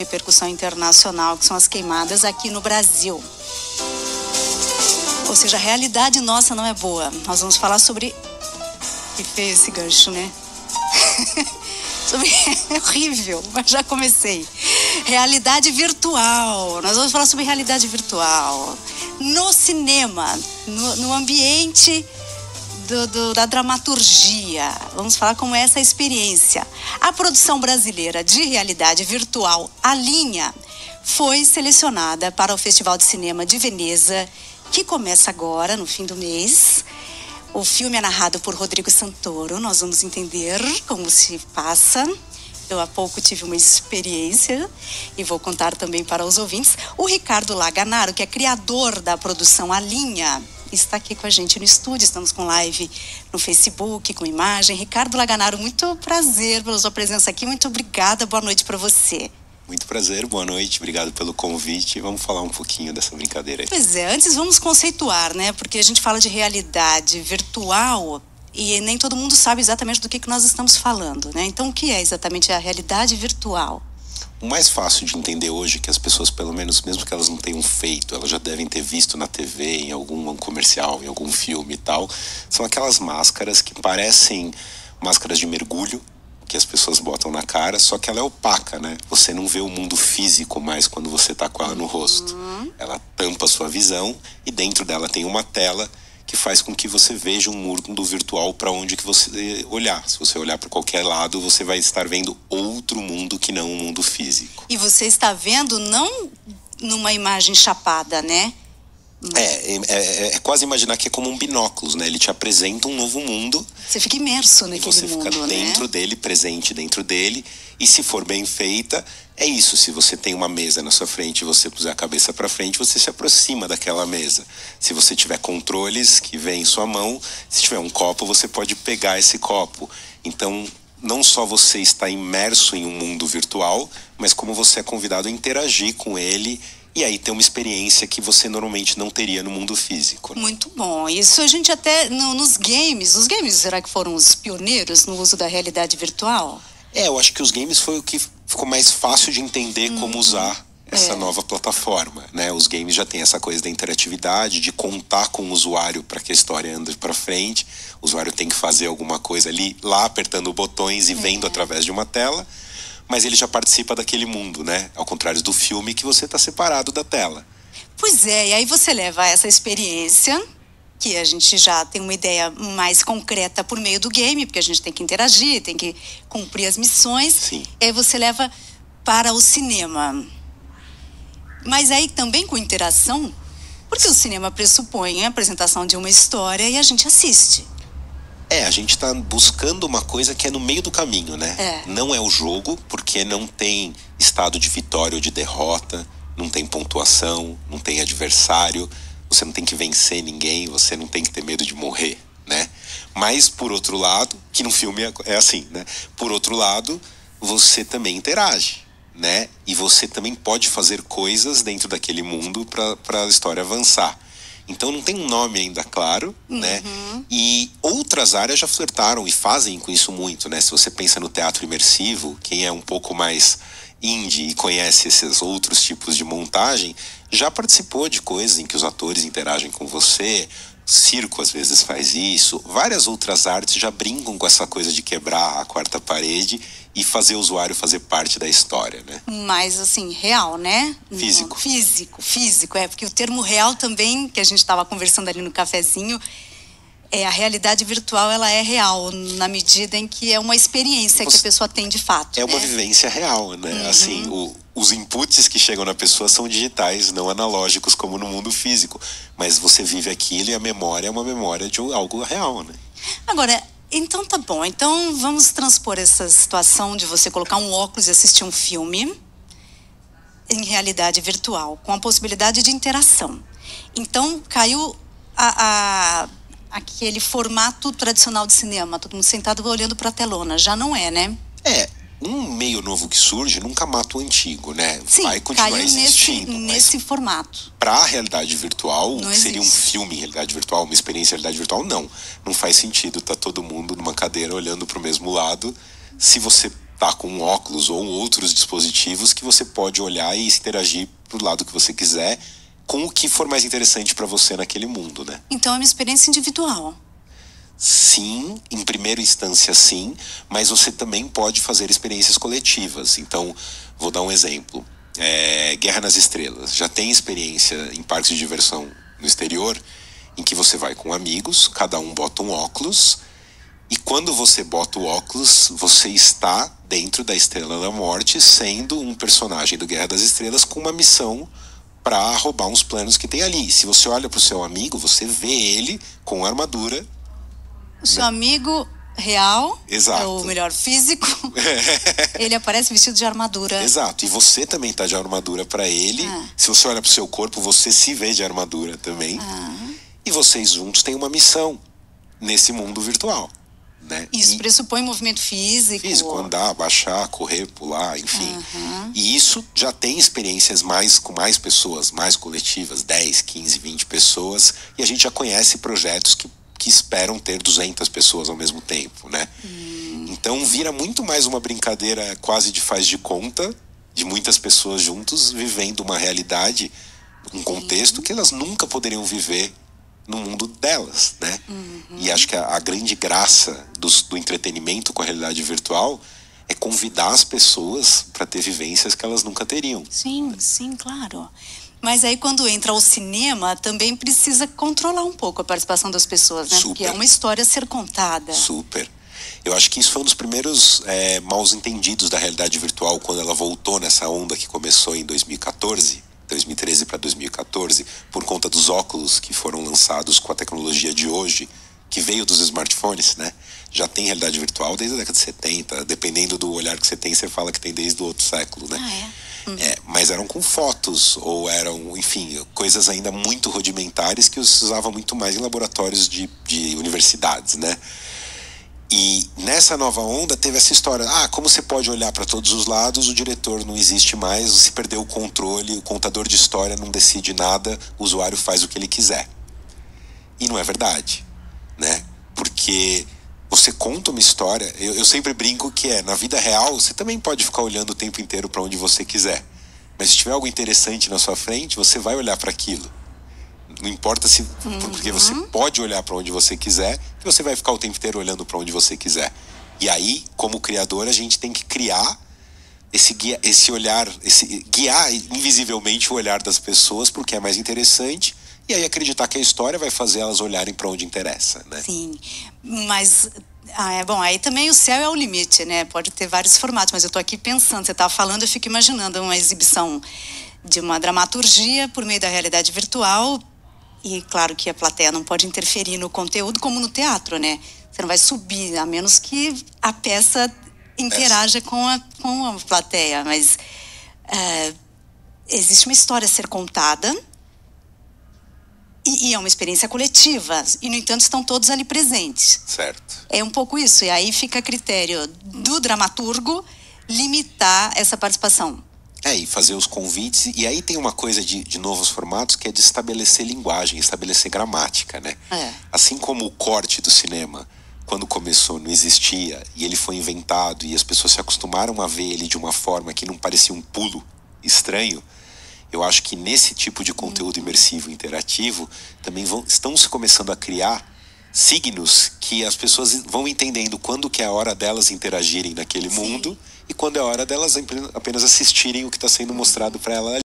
repercussão internacional, que são as queimadas aqui no Brasil. Ou seja, a realidade nossa não é boa. Nós vamos falar sobre... Que feio esse gancho, né? É horrível, mas já comecei. Realidade virtual. Nós vamos falar sobre realidade virtual. No cinema, no ambiente da dramaturgia. Vamos falar como é essa experiência. A produção brasileira de realidade virtual, A Linha, foi selecionada para o Festival de Cinema de Veneza, que começa agora, no fim do mês. O filme é narrado por Rodrigo Santoro. Nós vamos entender como se passa. Eu há pouco tive uma experiência e vou contar também para os ouvintes. O Ricardo Laganaro, que é criador da produção A Linha, está aqui com a gente no estúdio. Estamos com live no Facebook, com imagem. Ricardo Laganaro, muito prazer pela sua presença aqui. Muito obrigada. Boa noite para você. Muito prazer, boa noite, obrigado pelo convite. Vamos falar um pouquinho dessa brincadeira aí. Pois é, antes vamos conceituar, né? Porque a gente fala de realidade virtual e nem todo mundo sabe exatamente do que nós estamos falando, né? Então, o que é exatamente a realidade virtual? O mais fácil de entender hoje, que as pessoas, pelo menos, mesmo que elas não tenham feito, elas já devem ter visto na TV, em algum comercial, em algum filme e tal, são aquelas máscaras que parecem máscaras de mergulho, que as pessoas botam na cara, só que ela é opaca, né? Você não vê o mundo físico mais quando você tá com ela no rosto. Ela tampa a sua visão e dentro dela tem uma tela que faz com que você veja um mundo virtual para onde que você olhar. Se você olhar para qualquer lado, você vai estar vendo outro mundo que não o mundo físico. E você está vendo não numa imagem chapada, né? É quase imaginar que é como um binóculos, né? Ele te apresenta um novo mundo. Você fica imerso naquele mundo, né? Você fica dentro dele, presente dentro dele. E se for bem feita, é isso. Se você tem uma mesa na sua frente e você puser a cabeça para frente, você se aproxima daquela mesa. Se você tiver controles que vêm em sua mão, se tiver um copo, você pode pegar esse copo. Então, não só você está imerso em um mundo virtual, mas como você é convidado a interagir com ele. E aí tem uma experiência que você normalmente não teria no mundo físico. Né? Muito bom. Isso a gente até nos games. Os games, será que foram os pioneiros no uso da realidade virtual? Eu acho que os games foi o que ficou mais fácil de entender como usar essa nova plataforma, né? Os games já têm essa coisa da interatividade, de contar com o usuário para que a história ande para frente. O usuário tem que fazer alguma coisa ali, lá apertando botões e vendo através de uma tela. Mas ele já participa daquele mundo, né? Ao contrário do filme, que você está separado da tela. Pois é, e aí você leva essa experiência, que a gente já tem uma ideia mais concreta por meio do game, porque a gente tem que interagir, tem que cumprir as missões. Sim. E aí você leva para o cinema. Mas aí também com interação, porque o cinema pressupõe a apresentação de uma história e a gente assiste. A gente tá buscando uma coisa que é no meio do caminho, né? Não é o jogo, porque não tem estado de vitória ou de derrota, não tem pontuação, não tem adversário, você não tem que vencer ninguém, você não tem que ter medo de morrer, né? Mas, por outro lado, que no filme é assim, né? Por outro lado, você também interage, né? E você também pode fazer coisas dentro daquele mundo para a história avançar. Então não tem um nome ainda claro, né? E outras áreas já flertaram e fazem com isso muito, né? Se você pensa no teatro imersivo, quem é um pouco mais indie e conhece esses outros tipos de montagem, já participou de coisas em que os atores interagem com você. Circo às vezes faz isso. Várias outras artes já brincam com essa coisa de quebrar a quarta parede e fazer o usuário fazer parte da história, né? Mas assim, real, né? Físico. Físico, porque o termo real também, que a gente estava conversando ali no cafezinho, a realidade virtual, ela é real, na medida em que é uma experiência que a pessoa tem de fato. É uma vivência real, né? Assim, os inputs que chegam na pessoa são digitais, não analógicos como no mundo físico. Mas você vive aquilo e a memória é uma memória de algo real, né? Agora, então tá bom. Então vamos transpor essa situação de você colocar um óculos e assistir um filme em realidade virtual, com a possibilidade de interação. Então caiu aquele formato tradicional de cinema, todo mundo sentado olhando para a telona. Já não é, né? Um meio novo que surge nunca mata o antigo, né? Sim, vai continuar caiu existindo. nesse formato. Para a realidade virtual, não que seria um existe. filme em realidade virtual, uma experiência em realidade virtual, não faz sentido. Tá todo mundo numa cadeira olhando para o mesmo lado. Se você tá com um óculos ou outros dispositivos que você pode olhar e interagir pro lado que você quiser, com o que for mais interessante para você naquele mundo, né? Então é uma experiência individual. Sim, em primeira instância sim, mas você também pode fazer experiências coletivas. Então, vou dar um exemplo. Guerra nas Estrelas. Já tem experiência em parques de diversão no exterior, em que você vai com amigos, cada um bota um óculos, e quando você bota o óculos, você está dentro da Estrela da Morte, sendo um personagem do Guerra das Estrelas com uma missão para roubar uns planos que tem ali. Se você olha para o seu amigo, você vê ele com armadura. O seu amigo real, exato, ou melhor, físico, ele aparece vestido de armadura. Exato, e você também tá de armadura para ele. Se você olha pro seu corpo, você se vê de armadura também. E vocês juntos têm uma missão nesse mundo virtual, né? Isso pressupõe movimento físico. Físico, andar, baixar, correr, pular, enfim. E isso já tem experiências com mais pessoas, mais coletivas, 10, 15, 20 pessoas. E a gente já conhece projetos que esperam ter 200 pessoas ao mesmo tempo, né? Então vira muito mais uma brincadeira quase de faz de conta, de muitas pessoas juntos vivendo uma realidade, um contexto que elas nunca poderiam viver no mundo delas, né? E acho que a grande graça do entretenimento com a realidade virtual é convidar as pessoas para ter vivências que elas nunca teriam. Sim, sim, claro. Mas aí quando entra o cinema, também precisa controlar um pouco a participação das pessoas, né? Super. Porque é uma história a ser contada. Super. Eu acho que isso foi um dos primeiros maus entendidos da realidade virtual, quando ela voltou nessa onda que começou em 2013 para 2014, por conta dos óculos que foram lançados com a tecnologia de hoje, que veio dos smartphones, né? Já tem realidade virtual desde a década de 70, dependendo do olhar que você tem, você fala que tem desde o outro século, né? Mas eram com fotos, ou eram, enfim, coisas ainda muito rudimentares que se usava muito mais em laboratórios de universidades, né? E nessa nova onda teve essa história, como você pode olhar para todos os lados, o diretor não existe mais, se perdeu o controle, o contador de história não decide nada, o usuário faz o que ele quiser. E não é verdade, né? Porque você conta uma história, eu sempre brinco que na vida real, você também pode ficar olhando o tempo inteiro para onde você quiser. Mas se tiver algo interessante na sua frente, você vai olhar para aquilo. Não importa se porque você pode olhar para onde você quiser, e você vai ficar o tempo inteiro olhando para onde você quiser. E aí, como criador, a gente tem que criar esse olhar, guiar invisivelmente o olhar das pessoas porque é mais interessante. E aí acreditar que a história vai fazer elas olharem para onde interessa, né? Sim, mas bom, aí também o céu é o limite, né? Pode ter vários formatos, mas eu tô aqui pensando, você tá falando, eu fico imaginando uma exibição de uma dramaturgia por meio da realidade virtual, e claro que a plateia não pode interferir no conteúdo como no teatro, né? Você não vai subir, a menos que a peça interaja com a plateia, mas existe uma história a ser contada. E é uma experiência coletiva, e no entanto estão todos ali presentes. Certo. É um pouco isso, e aí fica a critério do dramaturgo limitar essa participação. E fazer os convites, e aí tem uma coisa de novos formatos que é de estabelecer linguagem, estabelecer gramática, né? Assim como o corte do cinema, quando começou, não existia, e ele foi inventado, e as pessoas se acostumaram a ver ele de uma forma que não parecia um pulo estranho. Eu acho que nesse tipo de conteúdo imersivo e interativo também estão se começando a criar signos que as pessoas vão entendendo quando que é a hora delas interagirem naquele mundo e quando é a hora delas apenas assistirem o que está sendo mostrado para elas.